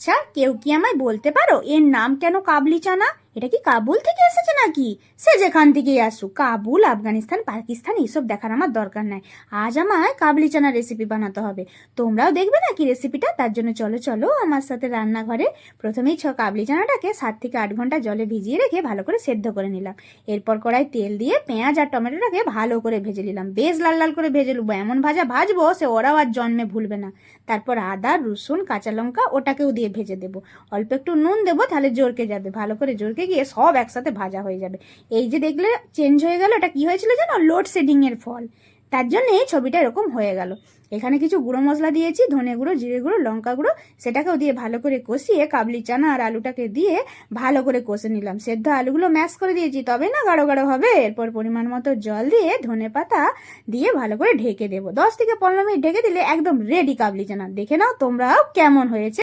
আচ্ছা, কেউ কি আমায় বলতে পারো এর নাম কেন কাবলি চানা? এটা কি কাবুল থেকে এসেছে নাকি? সে যেখান থেকেই আসুক, কাবুল, আফগানিস্তান, পাকিস্তান এইসব দেখার আমার দরকার নাই। আজ আমায় কাবলি চানা রেসিপি বানাতে হবে। তোমরাও দেখবে নাকি রেসিপিটা? তার জন্য চলো চলো আমার সাথে রান্নাঘরে। প্রথমেই কাবলি চানাটাকে 7 থেকে 8 ঘন্টা জলে ভিজিয়ে রেখে ভালো করে সেদ্ধ করে নিলাম। এরপর কড়াই তেল দিয়ে পেঁয়াজ আর টমেটোটাকে ভালো করে ভেজে নিলাম। বেশ লাল লাল করে ভেজে নেবো, এমন ভাজবো সে ওরাও আর জন্মে ভুলবে না। তারপর আদা, রসুন, কাঁচা লঙ্কা ওটাকেও দিয়ে ভেজে দেবো। অল্প একটু নুন দেবো, তাহলে জড়কে যাবে, ভালো করে জড়কে গিয়ে সব একসাথে ভাজা হয়ে যাবে। এই যে দেখলে চেঞ্জ হয়ে গেল, এটা কি হয়েছিল জানো? লোডশেডিং এর ফল। তার জন্য এই ছবিটা এরকম হয়ে গেল। এখানে কিছু গুঁড়ো মশলা দিয়েছি, ধনে গুঁড়ো, জিরে গুঁড়ো, লঙ্কা গুঁড়ো, সেটাকেও দিয়ে ভালো করে কষিয়ে কাবলি চানা আর আলুটাকে দিয়ে ভালো করে কষে নিলাম। সেদ্ধ আলুগুলো ম্যাশ করে দিয়েছি, তবে না গাঢ় গাঢ় হবে। এরপর পরিমাণ মতো জল দিয়ে ধনে পাতা দিয়ে ভালো করে ঢেকে দেবো। 10 থেকে 15 মিনিট ঢেকে দিলে একদম রেডি কাবলি চানা। দেখে নাও তোমরাও কেমন হয়েছে।